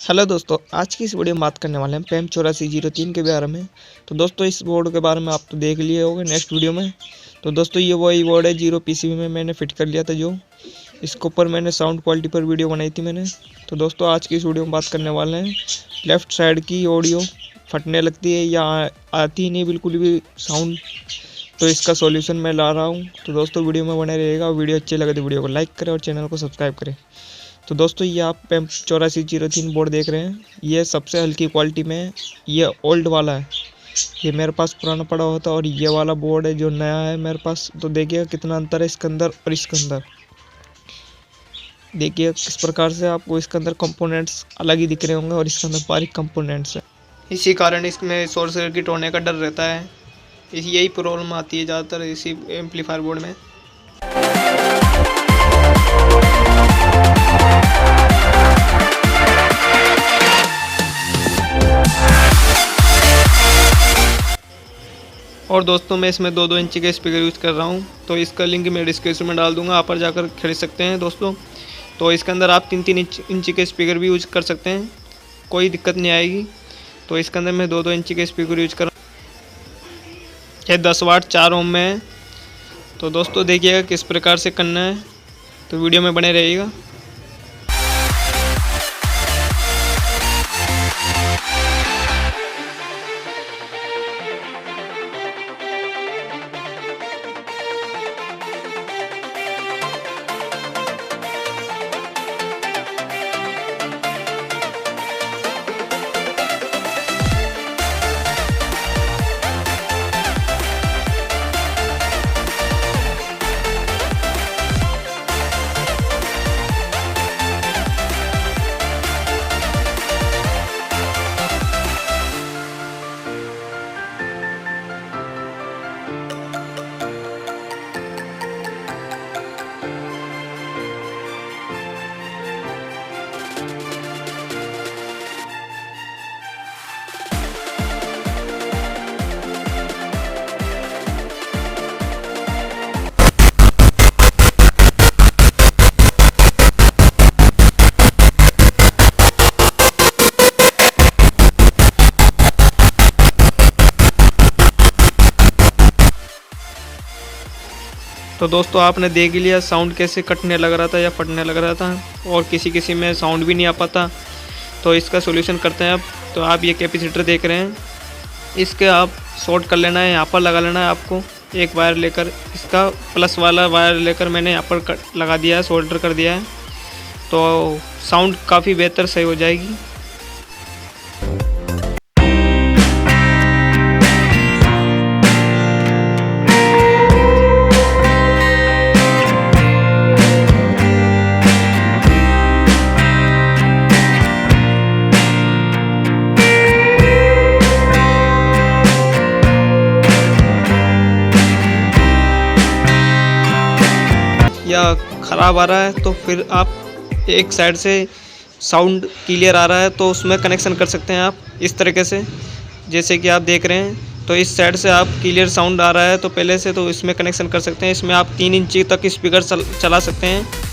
Hello दोस्तों, आज की इस वीडियो में बात करने वाले हैं PAM 8403 के बारे में। तो दोस्तों इस बोर्ड के बारे में आप तो देख लिए होंगे नेक्स्ट वीडियो में। तो दोस्तों ये वही बोर्ड है, जीरो PCB में मैंने फिट कर लिया था। जो इसके ऊपर मैंने साउंड क्वालिटी पर वीडियो बनाई थी मैंने। तो दोस्तों आज की इस वीडियो में बात करने वाले हैं लेफ़्ट साइड की ऑडियो फटने लगती है या आती ही नहीं बिल्कुल भी साउंड। तो इसका सॉल्यूशन मैं ला रहा हूँ। तो दोस्तों वीडियो में बने रहेगा। वीडियो अच्छी लगे तो वीडियो को लाइक करें और चैनल को सब्सक्राइब करें। तो दोस्तों ये आप PAM 8403 बोर्ड देख रहे हैं, ये सबसे हल्की क्वालिटी में है। ये ओल्ड वाला है, ये मेरे पास पुराना पड़ा हुआ था, और ये वाला बोर्ड है जो नया है मेरे पास। तो देखिए कितना अंतर है इसके अंदर और इसके अंदर। देखिए किस प्रकार से आपको इसके अंदर कंपोनेंट्स अलग ही दिख रहे होंगे और इसके अंदर बारीक कंपोनेंट्स हैं। इसी कारण इसमें शॉर्ट सर्किट होने का डर रहता है। यही प्रॉब्लम आती है ज़्यादातर इसी एम्पलीफायर बोर्ड में। और दोस्तों मैं इसमें 2-2 इंची के स्पीकर यूज़ कर रहा हूँ। तो इसका लिंक मैं डिस्क्रिप्शन में डाल दूँगा, आप पर जाकर खरीद सकते हैं दोस्तों। तो इसके अंदर आप 3-3 इंची के स्पीकर भी यूज़ कर सकते हैं, कोई दिक्कत नहीं आएगी। तो इसके अंदर मैं 2-2 इंची के स्पीकर यूज़ कर रहा हूँ। ये 10 वाट 4 ओम में है। तो दोस्तों देखिएगा किस प्रकार से करना है, तो वीडियो में बने रहिएगा। तो दोस्तों आपने देख ही लिया साउंड कैसे कटने लग रहा था या फटने लग रहा था, और किसी में साउंड भी नहीं आ पाता। तो इसका सॉल्यूशन करते हैं अब। तो आप ये कैपेसिटर देख रहे हैं, इसके आप शॉर्ट कर लेना है, यहाँ पर लगा लेना है आपको एक वायर लेकर। इसका प्लस वाला वायर लेकर मैंने यहाँ पर लगा दिया है, सोल्डर कर दिया है। तो साउंड काफ़ी बेहतर सही हो जाएगी। या ख़राब आ रहा है तो फिर आप एक साइड से साउंड क्लियर आ रहा है तो उसमें कनेक्शन कर सकते हैं आप इस तरीके से, जैसे कि आप देख रहे हैं। तो इस साइड से आप क्लियर साउंड आ रहा है तो पहले से, तो इसमें कनेक्शन कर सकते हैं। इसमें आप 3 इंची तक स्पीकर चला सकते हैं।